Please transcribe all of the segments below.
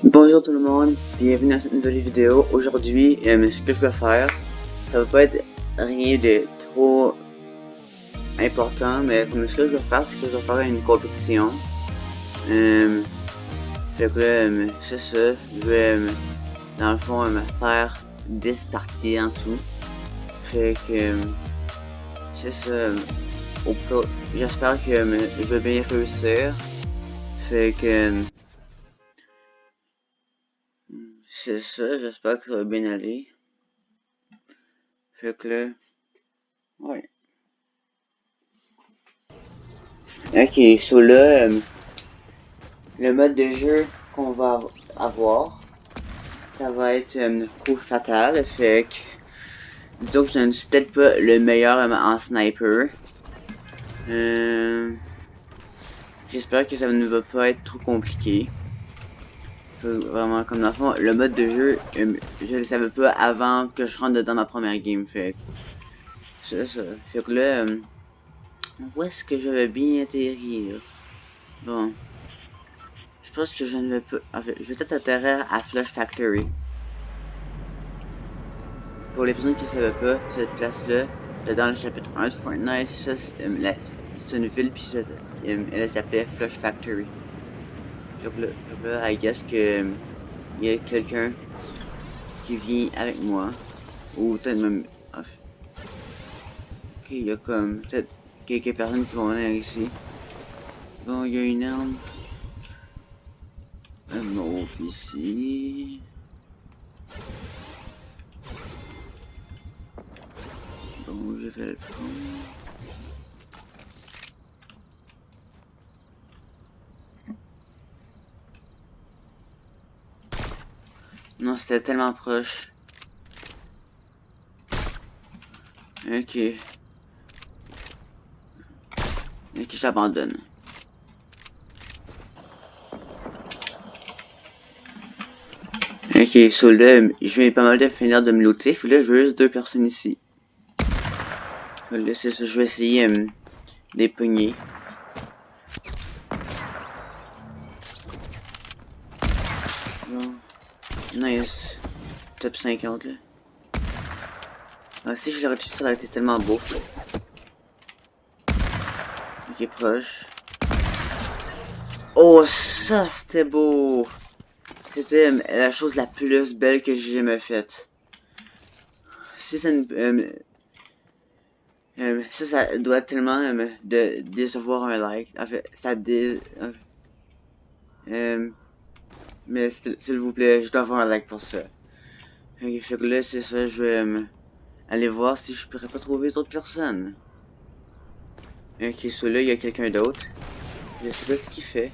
Bonjour tout le monde, bienvenue dans cette nouvelle vidéo. Aujourd'hui, ce que je vais faire, ça va pas être rien de trop important, mais comme ce que je vais faire, c'est que je vais faire une compétition. Fait que là, c'est ça, je vais, dans le fond, faire 10 parties en tout. Fait que, c'est ça, j'espère que je vais bien réussir. Fait que, c'est ça, j'espère que ça va bien aller. Fait que là, ouais. Ok, so là, le mode de jeu qu'on va avoir, ça va être coup fatal, fait que disons que je ne suis peut-être pas le meilleur en sniper. J'espère que ça ne va pas être trop compliqué. Vraiment, comme dans le fond, le mode de jeu, je le savais pas avant que je rentre dans ma première game, fait que c'est ça. Fait que là, où est-ce que je vais bien atterrir? Bon, je pense que je ne vais pas... En fait, je vais peut-être atterrir à Flush Factory. Pour les personnes qui ne savaient pas, cette place-là, dans le chapitre 1 de Fortnite, ça, c'est une ville, puis elle s'appelait Flush Factory. Donc là, I guess que il y a quelqu'un qui vient avec moi, ou peut-être même... Ok, il y a comme peut-être quelques personnes qui vont venir ici. Bon, il y a une arme. Un autre ici. Bon, je vais le prendre. Non, c'était tellement proche. Ok. Ok, j'abandonne. Ok, so là, je viens pas mal de finir de me looter, puis là, je veux juste deux personnes ici. Là, c'est ça, je vais essayer des pogner. Bon, nice. Top 50, là. Ah, si je l'aurais tué, ça aurait été tellement beau. Ok, proche. Oh, ça, c'était beau! C'était la chose la plus belle que j'ai jamais faite. Si ça ne... ça doit tellement de décevoir un like. En fait, ça mais s'il vous plaît, je dois avoir un like pour ça. Ok, fait que là, c'est ça, je vais aller voir si je pourrais pas trouver d'autres personnes. Ok, so là, il y a quelqu'un d'autre. Je sais pas ce qu'il fait.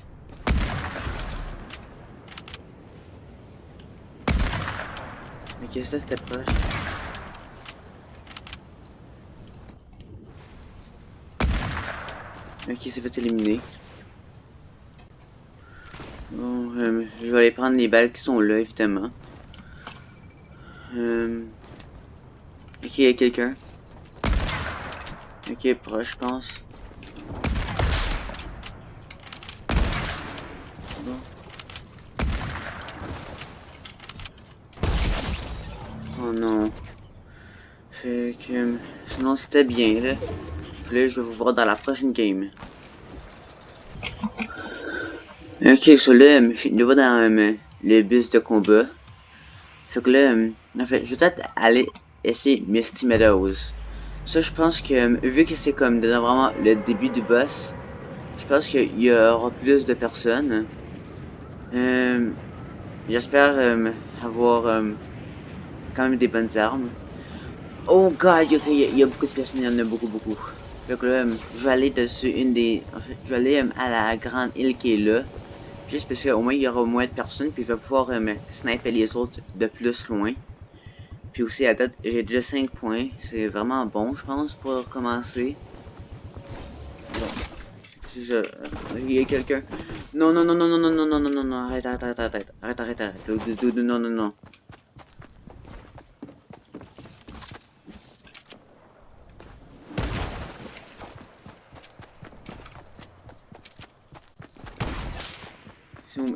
Ok, ça c'était proche. Ok, il s'est fait éliminer. Bon, je vais aller prendre les balles qui sont là, évidemment. Ok, il y a quelqu'un. Ok, proche, je pense. Bon. Oh non. Fait que... sinon, c'était bien, là. Là, je vais vous voir dans la prochaine game. Ok, so là, je suis de nouveau dans le bus de combat. Fait que là, en fait, je vais peut-être aller essayer Misty Meadows. Ça, je pense que, vu que c'est comme vraiment le début du boss, je pense qu'il y aura plus de personnes. J'espère avoir quand même des bonnes armes. Oh god, il y a beaucoup de personnes, il y en a beaucoup, beaucoup. Fait que là, je vais aller dessus en fait, je vais aller à la grande île qui est là. Juste parce qu'au moins il y aura moins de personnes, puis je vais pouvoir sniper les autres de plus loin. Puis aussi à date, j'ai déjà 5 points. C'est vraiment bon, je pense, pour commencer. Bon, si je... il y a quelqu'un. Non, non, non, non, non, non, non, non, non, non, non, arrête, arrête, arrête, arrête, arrête, arrête, arrête, non, non, non.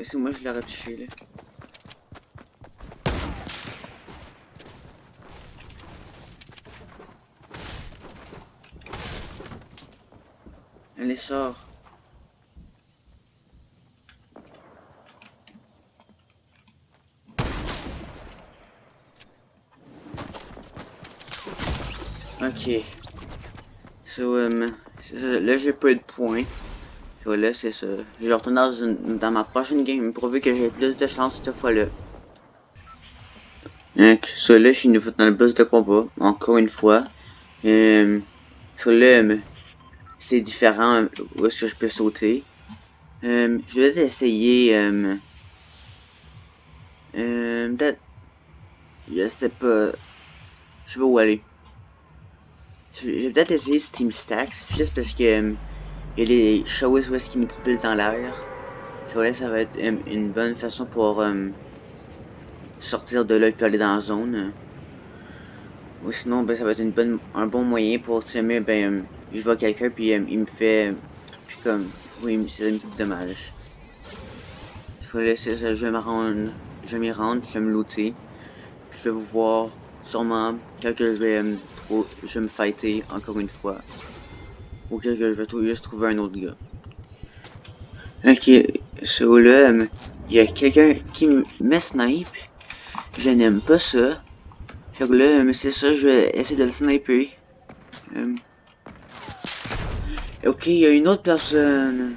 Si moi je l'aurais touché, là. sort. Ok. So, là, j'ai pas eu de points. So, là, c'est ça. Je retourne dans ma prochaine game, prouver que j'ai plus de chance cette fois-là. Donc, so, là, je suis nouveau dans le boss de combat, encore une fois. So, là, c'est différent où est-ce que je peux sauter. Je vais essayer, peut-être, je sais pas, je sais pas où aller. Je vais peut-être essayer Steam Stacks, juste parce que il y a les choses où est-ce qu'ils nous propulsent dans l'air. Je vois ça va être une bonne façon pour sortir de là et puis aller dans la zone. Ou sinon, ben ça va être un bon moyen pour si jamais je vois quelqu'un puis il me fait, puis comme, oui, ça me fait du dommage. Je vais laisser ça, je vais m'y rendre, je vais me looter. Je vais vous voir sûrement quand que je vais me fighter encore une fois. Ou quand que je vais juste trouver un autre gars. Ok, so là, il y a quelqu'un qui me snipe. Je n'aime pas ça. Fait que là, c'est ça, je vais essayer de le sniper. Ok, il y a une autre personne.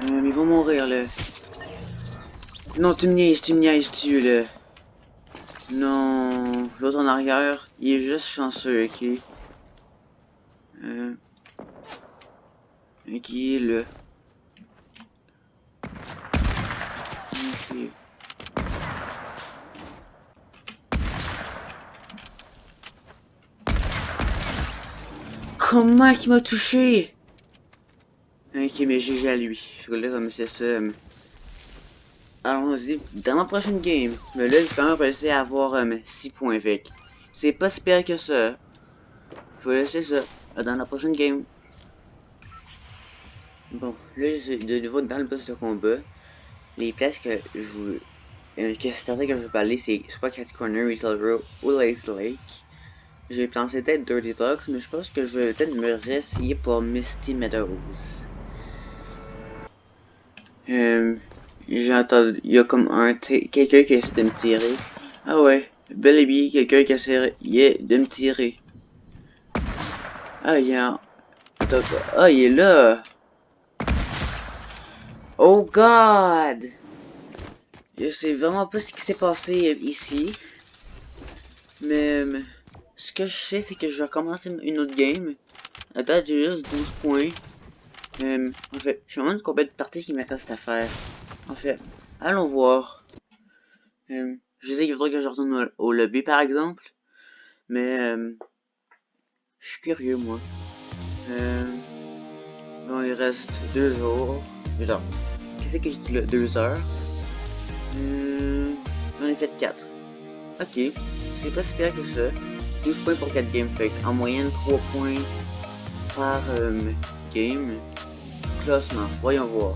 Ils vont mourir là. Non, tu me niaises, tu là. Non, l'autre en arrière, il est juste chanceux, ok. Ok, là. Ok. Comment il m'a touché? Ok, mais GG à lui. Fait que là, comme c'est ça. Allons-y dans ma prochaine game. Mais là, j'ai quand même réussi à avoir 6 points avec. C'est pas si pire que ça. Faut laisser ça. Dans la prochaine game. Bon, là, je suis de nouveau dans le boss de combat. Les places que que c'est certain que je vais parler, c'est soit Cat Corner, Retail Row ou Lace Lake. J'ai pensé peut-être Dirty Dogs, mais je pense que je vais peut-être me réessayer pour Misty Meadows. J'ai entendu, il y a comme quelqu'un qui essaie de me tirer. Ah ouais, bel et bien quelqu'un qui essaie de me tirer. Ah, il y a attends, ah, il est là. Oh God! Je sais vraiment pas ce qui s'est passé ici. Mais ce que je sais, c'est que je vais commencer une autre game. À date, j'ai juste 12 points. En fait, je suis vraiment une combien de parties qui me reste à faire. En fait, allons voir. Je sais qu'il faudrait que je retourne au lobby par exemple. Mais je suis curieux moi. Bon, il reste 2 jours. Attends, qu'est-ce que j'ai dit là? 2 heures. J'en ai fait 4. Ok, c'est pas si pire que ça. 12 points pour 4 games, fait en moyenne 3 points par game. Classement, voyons voir.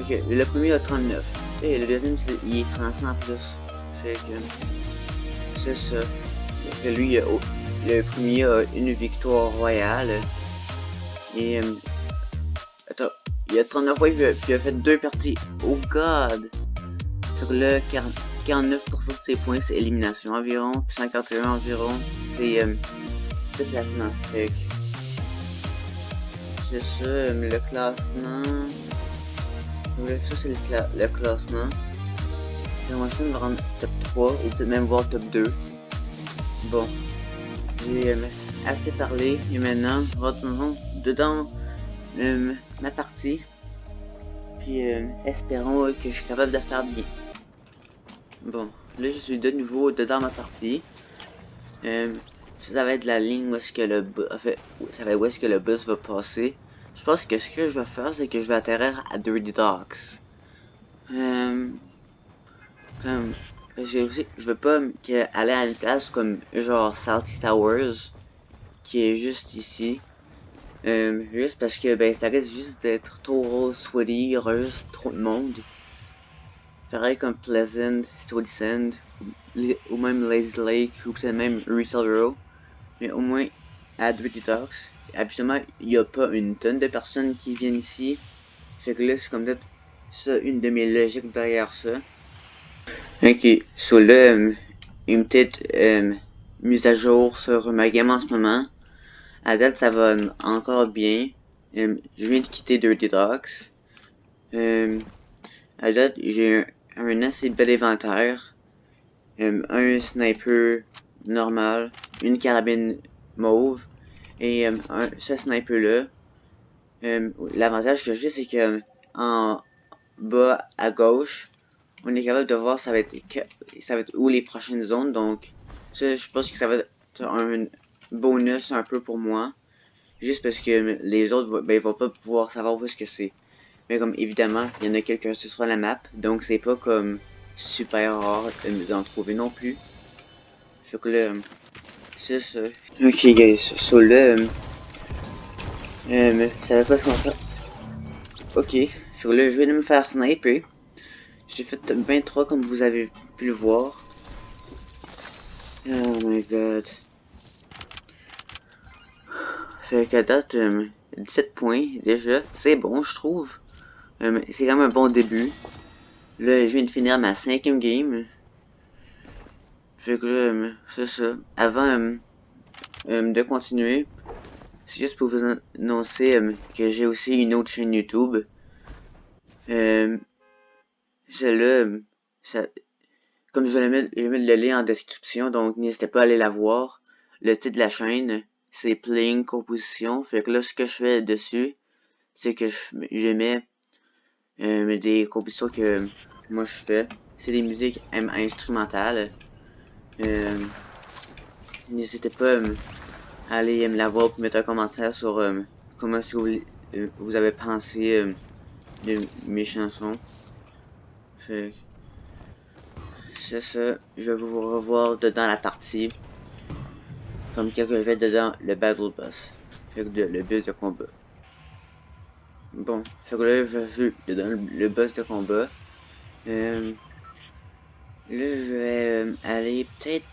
Ok, le premier a 39. Et le deuxième, il est 35 en plus. Fait que c'est ça. Fait que lui, le premier a une victoire royale. Et attends, il a 39 points puis il a fait 2 parties. Oh God! Fait que là, 49% de ses points, c'est élimination environ. Puis 51 environ, c'est déplacement. Fait que c'est ça, le classement. Ouais, ça c'est le classement. J'aimerais ça me rendre top 3 ou peut-être même voir top 2. Bon, j'ai assez parlé et maintenant retournons dedans ma partie. Puis espérons que je suis capable de faire bien. Bon, là je suis de nouveau dedans ma partie. Ça va être la ligne où est-ce que le bus, en fait, ça va être où est-ce que le bus va passer. Je pense que ce que je vais faire, c'est que je vais atterrir à Dirty Docks. Comme, je veux pas aller à une place comme genre Salty Towers, qui est juste ici. Juste parce que ben ça risque juste d'être trop sweaty, il y aura juste trop de monde. Pareil comme Pleasant, Sweaty Sand, ou même Lazy Lake, ou peut-être même Retail Row. Mais au moins à Dirty Docks, habituellement, il n'y a pas une tonne de personnes qui viennent ici. Fait que là, c'est comme peut-être ça, une de mes logiques derrière ça. Ok, so là, une petite mise à jour sur ma game en ce moment. À date, ça va encore bien. Je viens de quitter Dirty Dogs. À date, j'ai un assez bel inventaire. Un sniper normal, une carabine mauve et ce sniper là. L'avantage que j'ai, c'est que en bas à gauche, on est capable de voir ça va être où les prochaines zones. Donc ça, je pense que ça va être un bonus un peu pour moi, juste parce que les autres ben, ils vont pas pouvoir savoir où est-ce que c'est. Mais comme évidemment, il y en a quelques sur la map, donc c'est pas comme super rare d'en trouver non plus. Fait que là, c'est ça. Ok guys, so là, ça va pas ce qu'on fait. Ok, fait que là je vais me faire sniper. J'ai fait 23 comme vous avez pu le voir. Oh my god. Fait qu'à date, 17 points déjà, c'est bon je trouve. C'est quand même un bon début. Là je viens de finir ma 5e game. Fait que là, c'est ça. Avant de continuer, c'est juste pour vous annoncer que j'ai aussi une autre chaîne YouTube. Celle-là, ça, comme je vais mettre le lien en description, donc n'hésitez pas à aller la voir. Le titre de la chaîne, c'est Playing Composition. Fait que là, ce que je fais dessus, c'est que je mets des compositions que moi je fais. C'est des musiques instrumentales. N'hésitez pas à aller me la voir pour mettre un commentaire sur comment est-ce que vous avez pensé de mes chansons. Fait c'est ça. Je vais vous revoir dedans la partie. Comme quand je vais dedans le Battle Boss. Fait que le boss de combat. Bon, fait que là je suis dedans le boss de combat. Là je vais aller peut-être.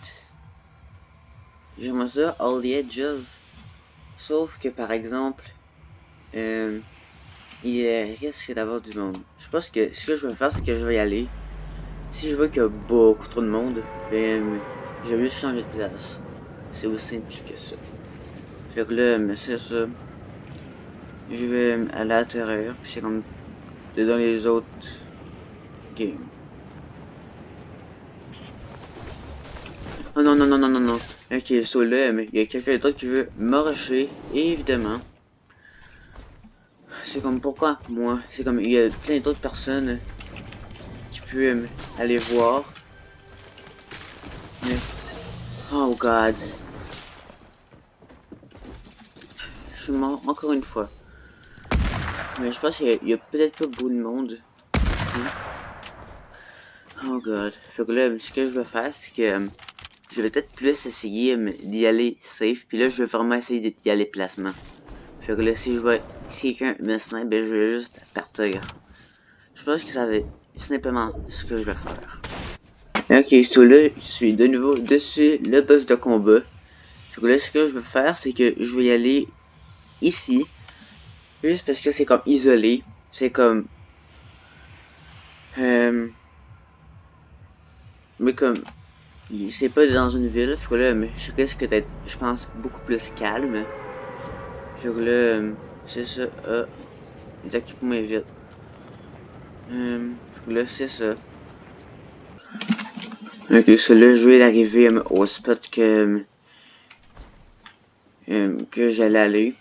J'aimerais ça All the Edges. Sauf que par exemple, il risque d'avoir du monde. Je pense que ce que je vais faire, c'est que je vais y aller. Si je vois qu'il y a beaucoup trop de monde, ben, je vais juste changer de place. C'est aussi simple que ça. Fait que là, c'est ça. Je vais à l'intérieur, puis c'est comme dans les autres games. Oh non, non, non, non, non, non. Ok, so là, mais il y a quelqu'un d'autre qui veut me rusher, évidemment. C'est comme pourquoi moi? C'est comme il y a plein d'autres personnes qui peuvent aller voir. Mais, oh god. Je suis mort encore une fois. Mais je pense qu'il y a peut-être pas beaucoup de monde ici. Oh god. Fait que là, ce que je vais faire, c'est que je vais peut-être plus essayer d'y aller safe. Puis là, je vais vraiment essayer d'y aller placement. Fait que là, si quelqu'un me snipe, ben je vais juste partir. Je pense que ça va être simplement ce que je vais faire. Ok, so là, je suis de nouveau dessus le boss de combat. Fait que là, ce que je vais faire, c'est que je vais y aller ici. Juste parce que c'est comme isolé. C'est comme... mais comme... C'est pas dans une ville. Fait que là, je risque d'être, je pense, beaucoup plus calme. Fait que là, c'est ça. Les équipements vite. Fait que là, c'est ça. Ok, so là, je vais arriver au spot que j'allais aller.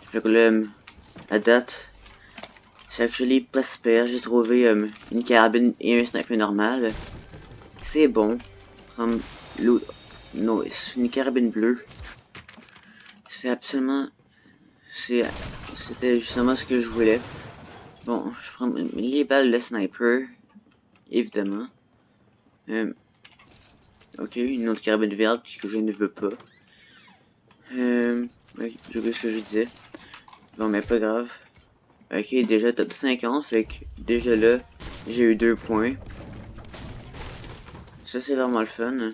Fait que là, à date, c'est actually pas super. J'ai trouvé une carabine et un sniper normal. C'est bon. Comme l'autre. Non, c'est une carabine bleue. C'est absolument. C'était justement ce que je voulais. Bon, je prends les balles de sniper. Évidemment. Ok, une autre carabine verte que je ne veux pas. J'ai vu ce que je disais. Bon, mais pas grave. Ok, déjà top 50, fait que déjà là, j'ai eu 2 points. Ça, c'est vraiment le fun.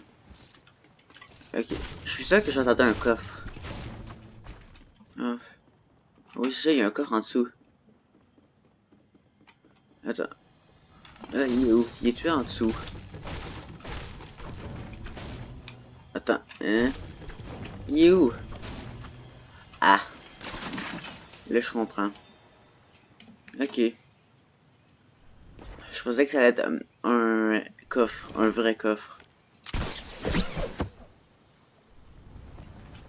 Ok, je suis sûr que j'entendais un coffre. Oh. Oui, c'est ça, il y a un coffre en dessous. Attends. Il est où? Il est tué en dessous. Attends, hein? Il est où? Ah! Là, je comprends. Ok. Je pensais que ça allait être un coffre, un vrai coffre.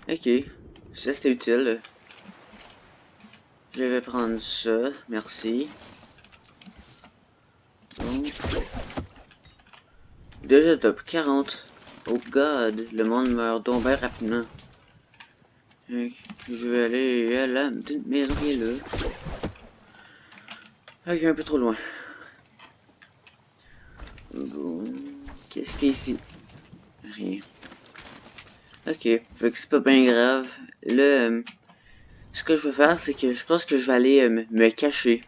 Ok. Ça, c'était utile. Je vais prendre ça, merci. Donc, déjà top 40. Oh god, le monde meurt donc bien rapidement. Je vais aller à la petite maison qui est là. Ok, un peu trop loin. Bon, qu'est-ce qu'il y a ici? Rien. Ok, fait que c'est pas bien grave. Là, ce que je vais faire, c'est que je pense que je vais aller me cacher.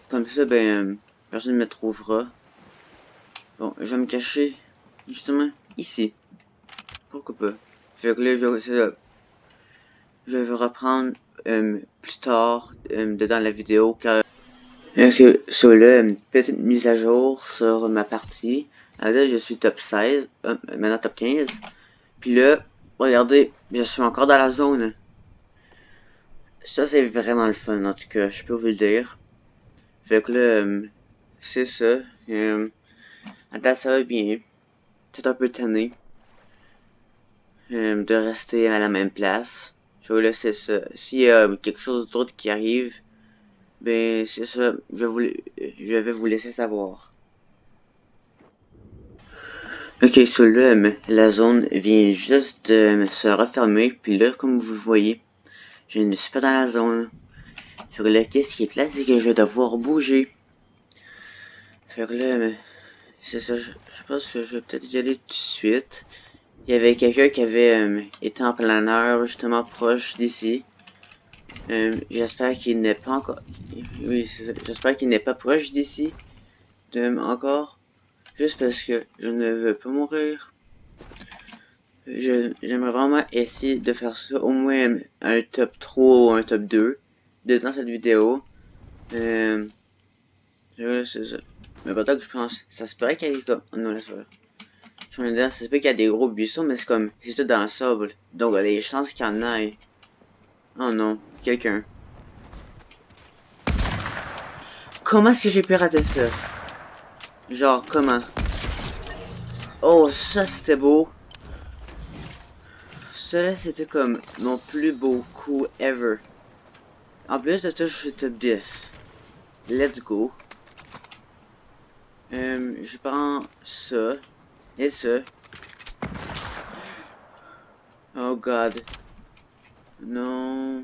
Comme ça, ben, personne ne me trouvera. Bon, je vais me cacher, justement, ici. Pourquoi pas? Fait que là, je vais reprendre plus tard dedans la vidéo, car sur le petite mise à jour sur ma partie. Là, je suis top 16, maintenant top 15. Puis là, regardez, je suis encore dans la zone. Ça, c'est vraiment le fun, en tout cas, je peux vous le dire. Fait que là, c'est ça. Attends, ça va bien. Peut-être un peu tanné de rester à la même place. Je vais vous laisser ça. S'il y a quelque chose d'autre qui arrive, ben c'est ça, je vais vous laisser savoir. Ok, sur là, la zone vient juste de se refermer, puis là, comme vous voyez, je ne suis pas dans la zone. Fait que là, qu'est-ce qui est plat, c'est que je vais devoir bouger. Fait que là, c'est ça, je pense que je vais peut-être y aller tout de suite. Il y avait quelqu'un qui avait été en planeur, justement proche d'ici. J'espère qu'il n'est pas encore... Oui, c'est ça. J'espère qu'il n'est pas proche d'ici. Encore. Juste parce que je ne veux pas mourir. J'aimerais vraiment essayer de faire ça au moins un top 3 ou un top 2 dans cette vidéo. C'est ça. Mais peut-être que je pense... Ça se pourrait qu'il y ait comme... Oh non, laisse faire. Je me dire, ça se peut qu'il y a des gros buissons, mais c'est comme... C'est tout dans le sable. Donc, il y a des chances qu'il y en ait. Oh non, quelqu'un. Comment est-ce que j'ai pu rater ça? Genre, comment? Oh, ça c'était beau. Ça c'était comme mon plus beau coup ever. En plus de ça, je suis top 10. Let's go. Je prends ça. Et ça. Oh god. Non.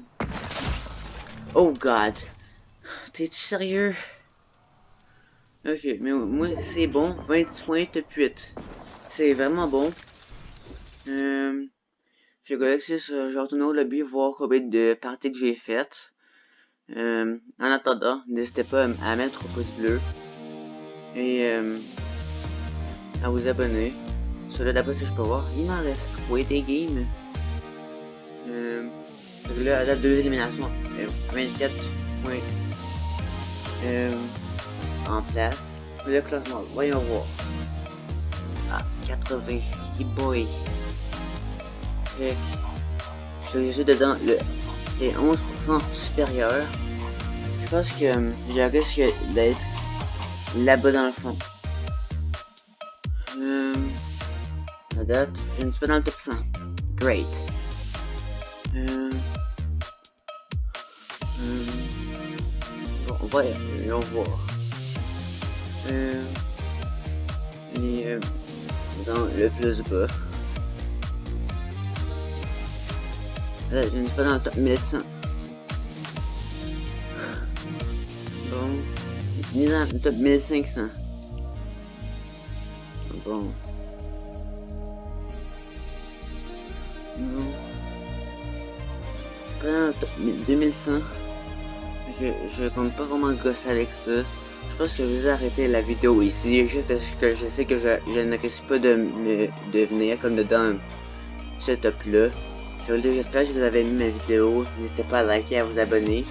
Oh god. T'es-tu sérieux? Ok, mais moi c'est bon. 20 points, top 8. C'est vraiment bon. Je vais laisser ça. Je vais retourner au lobby voir combien de parties que j'ai faites. En attendant, n'hésitez pas à mettre au pouce bleu et à vous abonner. Sur le d'après ce que je peux voir, il m'en reste 3 des games. Donc là, à date 2 éliminations, 24 points en place. Le classement, voyons voir. Ah, 80, boy. Fait que je suis dedans les 11% supérieur. Je pense que je risque d'être là-bas dans le fond. À date, je ne suis pas dans le top 100. Great. Bon, on va voir. Et dans le plus bas. Là, je ne suis pas dans le top 1100. Bon. Ni dans le top 1500. Bon. Non. Pas dans le top 2100. Je compte pas vraiment gosser avec ça. Je pense que je vais arrêter la vidéo ici, juste parce que je sais que je ne risque pas de venir comme dedans ce top là. J'espère que vous avez aimé ma vidéo. N'hésitez pas à liker et à vous abonner.